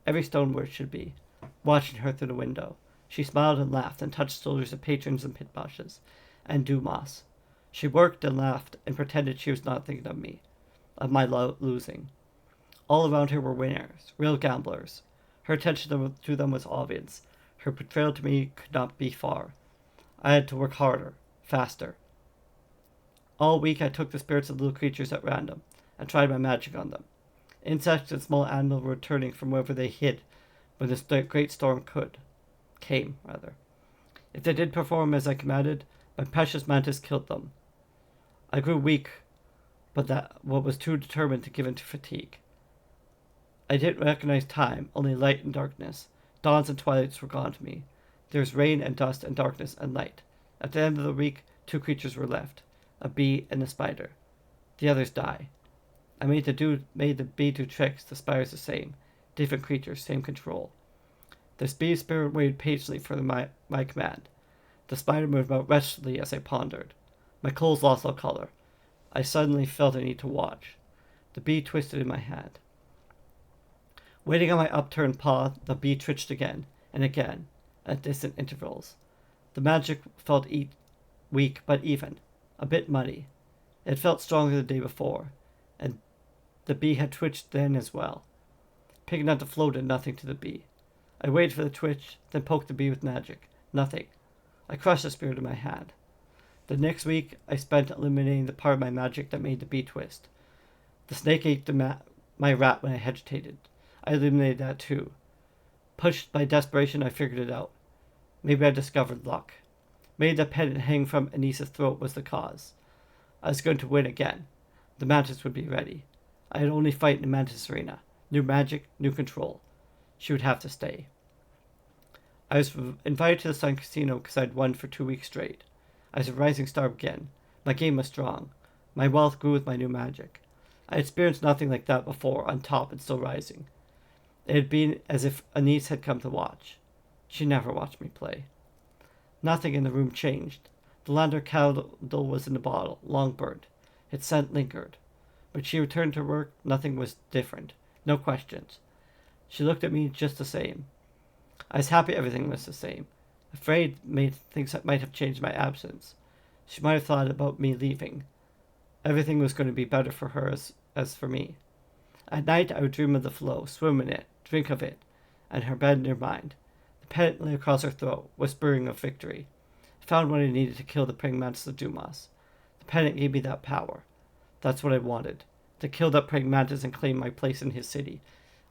every stone where it should be, watching her through the window. She smiled and laughed and touched shoulders of patrons and pit bosses, and Dumas. She worked and laughed and pretended she was not thinking of me, of my losing. All around her were winners, real gamblers. Her attention to them was obvious. Her betrayal to me could not be far. I had to work harder, faster. All week I took the spirits of little creatures at random and tried my magic on them. Insects and small animals were returning from wherever they hid when this great storm came. If they did perform as I commanded, my precious mantis killed them. I grew weak, but was too determined to give in to fatigue. I didn't recognize time, only light and darkness. Dawns and twilights were gone to me. There was rain and dust and darkness and light. At the end of the week, 2 creatures were left, a bee and a spider. The others die. I made the bee do tricks, the spiders the same. Different creatures, same control. The bee spirit waited patiently for my command. The spider moved about restlessly as I pondered. My clothes lost all color. I suddenly felt a need to watch. The bee twisted in my hand. Waiting on my upturned paw, the bee twitched again and again, at distant intervals. The magic felt weak but even, a bit muddy. It felt stronger the day before, and the bee had twitched then as well. Picking up the flow did nothing to the bee. I waited for the twitch, then poked the bee with magic. Nothing. I crushed the spirit in my hand. The next week, I spent eliminating the part of my magic that made the bee twist. The snake ate my rat when I hesitated. I eliminated that too. Pushed by desperation, I figured it out. Maybe I discovered luck. Maybe the pendant hanging from Anissa's throat was the cause. I was going to win again. The mantis would be ready. I had only fight in the mantis arena. New magic, new control. She would have to stay. I was invited to the Sun Casino because I'd won for 2 weeks straight. I was a rising star again. My game was strong. My wealth grew with my new magic. I had experienced nothing like that before, on top and still rising. It had been as if Anise had come to watch. She never watched me play. Nothing in the room changed. The lantern candle was in the bottle, long burnt. Its scent lingered. When she returned to work, nothing was different. No questions. She looked at me just the same. I was happy everything was the same. Afraid things might have changed my absence. She might have thought about me leaving. Everything was going to be better for her as for me. At night I would dream of the flow, swim in it, drink of it, and her bed near mine. The pendant lay across her throat, whispering of victory. I found what I needed to kill the praying mantis of Dumas. The pendant gave me that power. That's what I wanted. To kill that praying mantis and claim my place in his city,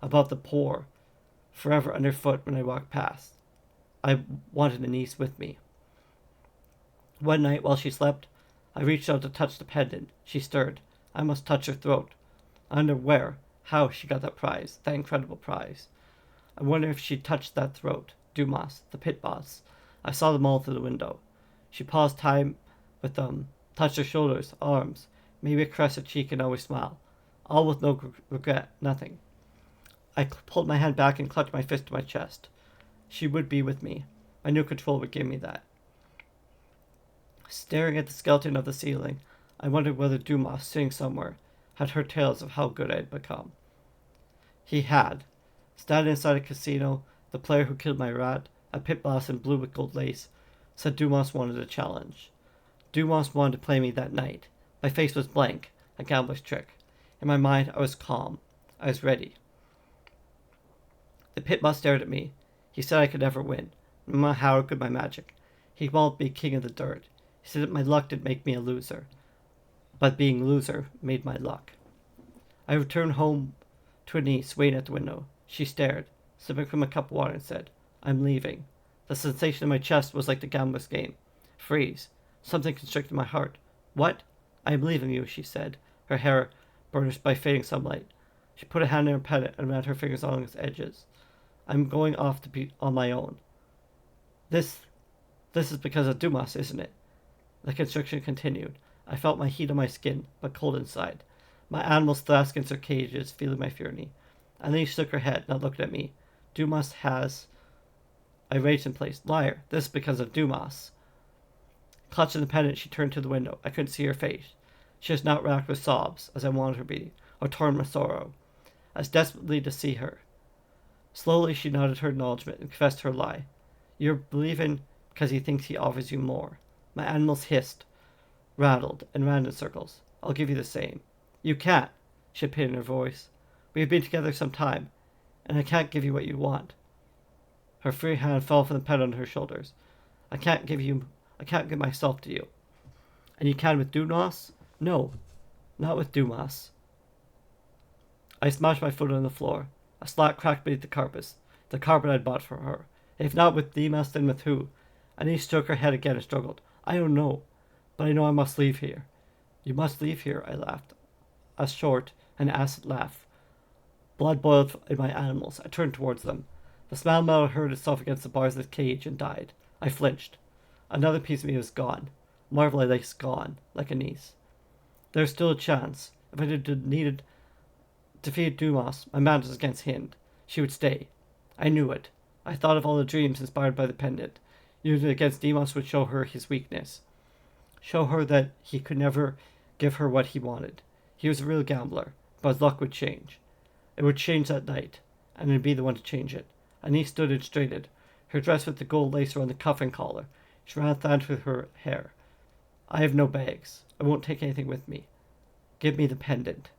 above the poor, forever underfoot when I walked past. I wanted Anise with me. One night, while she slept, I reached out to touch the pendant. She stirred. I must touch her throat. I wonder how she got that prize, that incredible prize. I wonder if she touched that throat. Dumas, the pit boss. I saw them all through the window. She paused time with them, touched her shoulders, arms, maybe caressed her cheek and always smile. All with no regret, nothing. I pulled my hand back and clutched my fist to my chest. She would be with me. My new control would give me that. Staring at the skeleton of the ceiling, I wondered whether Dumas, sitting somewhere, had heard tales of how good I had become. He had. Standing inside a casino, the player who killed my rat, a pit boss in blue with gold lace, said Dumas wanted a challenge. Dumas wanted to play me that night. My face was blank, a gambler's trick. In my mind, I was calm. I was ready. The pit boss stared at me. He said I could never win, no matter how good my magic. He won't be king of the dirt. He said that my luck did make me a loser, but being a loser made my luck. I returned home to Anise, waiting at the window. She stared, sipping from a cup of water, and said, "I'm leaving." The sensation in my chest was like the gambler's game. Freeze. Something constricted my heart. "What?" "I am leaving you," she said, her hair burnished by fading sunlight. She put a hand in her pendant and ran her fingers along its edges. "I'm going off to be on my own." This is because of Dumas, isn't it? The constriction continued. I felt my heat on my skin, but cold inside. My animals thrashed against their cages, feeling my fury. Annalise shook her head, not looking at me. "Dumas has..." I raged in place. "Liar! This is because of Dumas." Clutching the pendant, she turned to the window. I couldn't see her face. She was not racked with sobs, as I wanted her to be, or torn with sorrow. I was desperately to see her. Slowly she nodded her acknowledgement and confessed her lie. "You're believing because he thinks he offers you more." My animals hissed, rattled, and ran in circles. "I'll give you the same." "You can't," she had pain in her voice. "We have been together some time, and I can't give you what you want." Her free hand fell from the pendant on her shoulders. I can't give myself to you." "And you can with Dumas?" "No, not with Dumas." I smashed my foot on the floor. A slat cracked beneath the carpet I'd bought for her. "If not with Dumas, then with who?" Anise shook her head again and struggled. "I don't know, but I know I must leave here." "You must leave here," I laughed. A short and acid laugh. Blood boiled in my animals. I turned towards them. The small metal hurled itself against the bars of the cage and died. I flinched. Another piece of me was gone. Marvel I lay gone, like Anise. There was still a chance. If I needed defeat Dumas, my mantis against Hind, she would stay. I knew it. I thought of all the dreams inspired by the pendant. Using it against Dumas would show her his weakness. Show her that he could never give her what he wanted. He was a real gambler, but his luck would change. It would change that night, and I'd be the one to change it. Anise stood and straightened, her dress with the gold lace around the cuff and collar. She ran Thran through her hair. I have no bags. I won't take anything with me. Give me the pendant.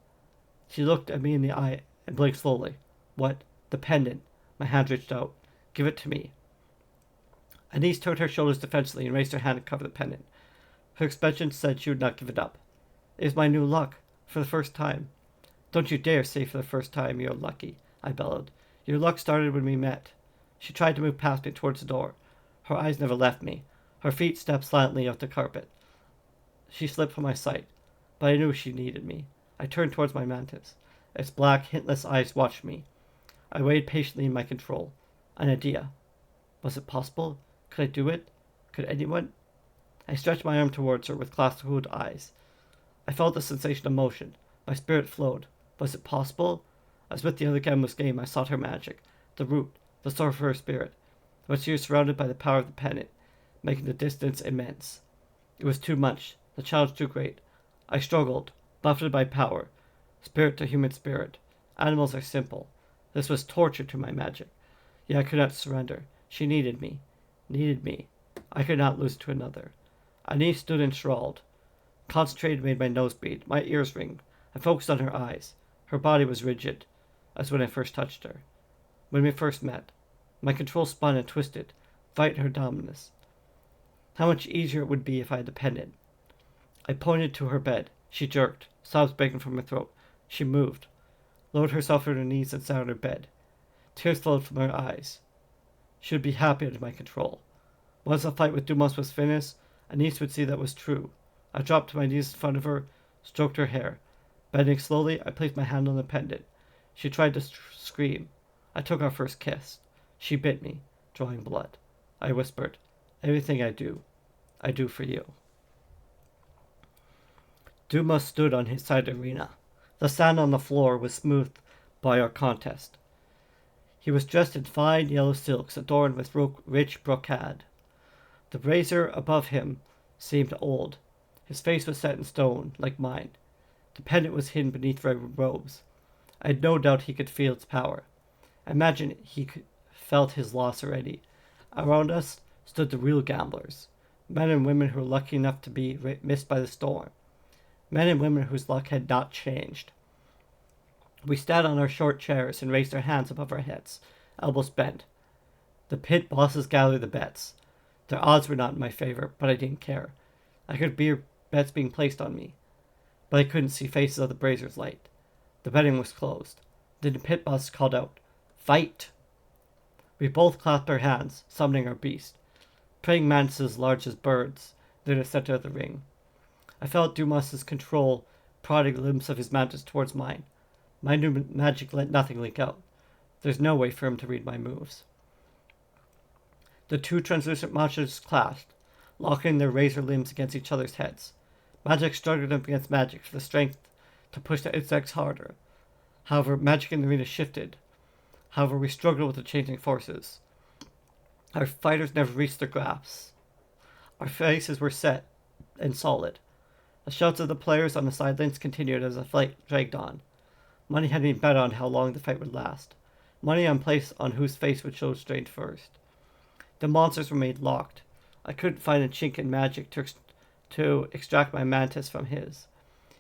She looked at me in the eye and blinked slowly. What? The pendant. My hand reached out. Give it to me. Anise turned her shoulders defensively and raised her hand to cover the pendant. Her expression said she would not give it up. It is my new luck. For the first time. Don't you dare say for the first time you're lucky, I bellowed. Your luck started when we met. She tried to move past me towards the door. Her eyes never left me. Her feet stepped silently off the carpet. She slipped from my sight, but I knew she needed me. I turned towards my mantis. Its black, hintless eyes watched me. I waited patiently in my control. An idea. Was it possible? Could I do it? Could anyone? I stretched my arm towards her with clasped eyes. I felt the sensation of motion. My spirit flowed. Was it possible? As with the other gamblers' game, I sought her magic, the root, the source of her spirit, but she was surrounded by the power of the pendant, making the distance immense. It was too much, the challenge too great. I struggled, buffeted by power, spirit to human spirit. Animals are simple. This was torture to my magic. Yet I could not surrender. She needed me. Needed me. I could not lose to another. Anise stood enthralled. Concentrated made my nose bleed, my ears ring. I focused on her eyes. Her body was rigid, as when I first touched her. When we first met, my control spun and twisted, fighting her dominance. How much easier it would be if I had the pendant. I pointed to her bed. She jerked, sobs breaking from her throat. She moved, lowered herself to her knees and sat on her bed. Tears flowed from her eyes. She would be happy under my control. Once the fight with Dumas was finished, Anise would see that was true. I dropped to my knees in front of her, stroked her hair. Bending slowly, I placed my hand on the pendant. She tried to scream. I took our first kiss. She bit me, drawing blood. I whispered, everything I do for you. Dumas stood on his side of the arena. The sand on the floor was smoothed by our contest. He was dressed in fine yellow silks adorned with rich brocade. The brazier above him seemed old. His face was set in stone, like mine. The pendant was hidden beneath red robes. I had no doubt he could feel its power. I imagined he felt his loss already. Around us stood the real gamblers, men and women who were lucky enough to be missed by the storm, men and women whose luck had not changed. We sat on our short chairs and raised our hands above our heads, elbows bent. The pit bosses gathered the bets. Their odds were not in my favor, but I didn't care. I could hear bets being placed on me, but I couldn't see faces of the brazier's light. The betting was closed. Then the pit boss called out, "Fight!" We both clasped our hands, summoning our beast. Praying mantises large as birds, near the center of the ring. I felt Dumas's control prodding the limbs of his mantis towards mine. My new magic let nothing leak out. There's no way for him to read my moves. The two translucent monsters clasped, locking their razor limbs against each other's heads. Magic struggled up against magic for the strength to push the insects harder. However, magic in the arena shifted. However, we struggled with the changing forces. Our fighters never reached their grasps. Our faces were set and solid. The shouts of the players on the sidelines continued as the fight dragged on. Money had been bet on how long the fight would last. Money on place on whose face would show strength first. The monsters remained locked. I couldn't find a chink in magic to extract my mantis from his.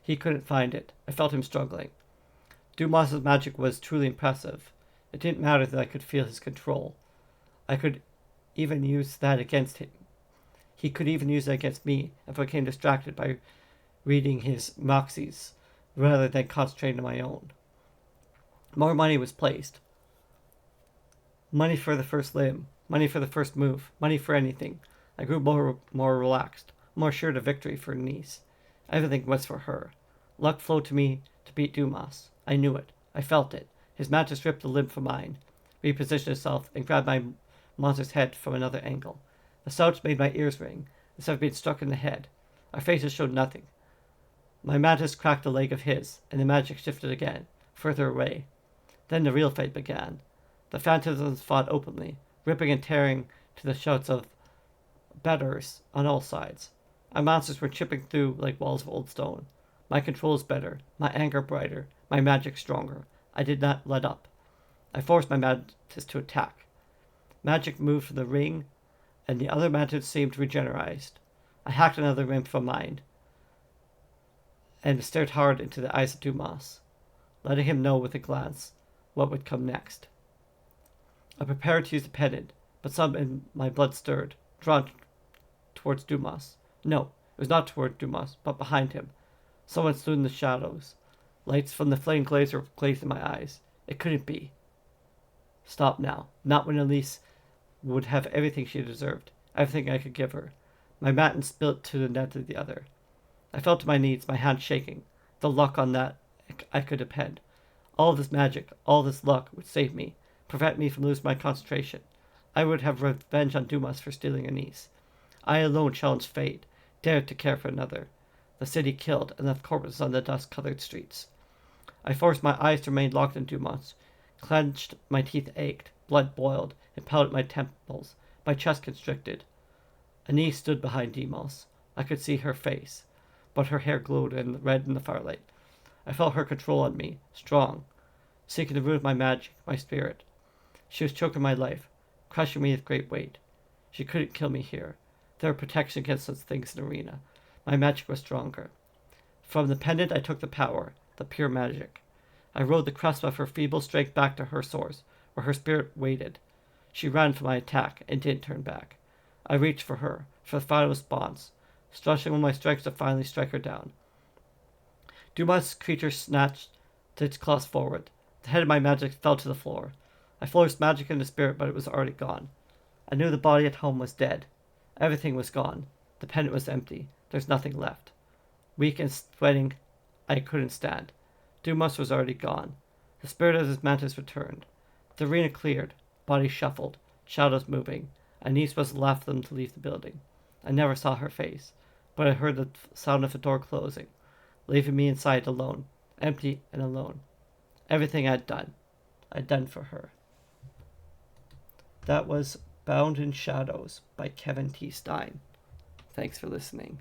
He couldn't find it. I felt him struggling. Dumas's magic was truly impressive. It didn't matter that I could feel his control. I could even use that against him. He could even use it against me if I became distracted by reading his moxies rather than concentrating on my own. More money was placed. Money for the first limb, money for the first move, money for anything. I grew more relaxed, more sure of victory for Nice. Everything was for her. Luck flowed to me to beat Dumas. I knew it. I felt it. His mantis ripped the limb from mine, repositioned itself, and grabbed my monster's head from another angle. The sounds made my ears ring, as if I'd been struck in the head. Our faces showed nothing. My mantis cracked a leg of his, and the magic shifted again, further away. Then the real fight began. The phantasms fought openly, ripping and tearing to the shouts of betters on all sides. Our monsters were chipping through like walls of old stone. My control was better, my anger brighter, my magic stronger. I did not let up. I forced my mantis to attack. Magic moved from the ring, and the other mantis seemed regenerized. I hacked another ring from mine, and stared hard into the eyes of Dumas, letting him know with a glance what would come next. I prepared to use the pendant, but some in my blood stirred, drawn towards Dumas. No, it was not toward Dumas, but behind him. Someone stood in the shadows. Lights from the flame glazer glazed in my eyes. It couldn't be. Stop now. Not when Elise would have everything she deserved, everything I could give her. My matin spilt to the net of the other. I fell to my knees, my hand shaking. The luck on that I could depend. All this magic, all this luck would save me, prevent me from losing my concentration. I would have revenge on Dumas for stealing Anise. I alone challenged fate, dared to care for another. The city killed and left corpses on the dust-colored streets. I forced my eyes to remain locked in Dumas. Clenched, my teeth ached, blood boiled, and pounded my temples, my chest constricted. Anise stood behind Demos. I could see her face, but her hair glowed red in the firelight. I felt her control on me, strong, seeking to ruin my magic, my spirit. She was choking my life, crushing me with great weight. She couldn't kill me here. There were protection against such things in the arena. My magic was stronger. From the pendant I took the power, the pure magic. I rode the crest of her feeble strength back to her source, where her spirit waited. She ran from my attack and didn't turn back. I reached for her, for the final response, stretching all my strength to finally strike her down. Dumas' creature snatched its claws forward. The head of my magic fell to the floor. I flourished magic in the spirit, but it was already gone. I knew the body at home was dead. Everything was gone. The pendant was empty. There's nothing left. Weak and sweating, I couldn't stand. Dumas was already gone. The spirit of his mantis returned. The arena cleared. Bodies shuffled. Shadows moving. Anise was the last of them to leave the building. I never saw her face, but I heard the sound of the door closing, leaving me inside alone, empty and alone. Everything I'd done for her. That was Bound in Shadows by Kevin T. Stein. Thanks for listening.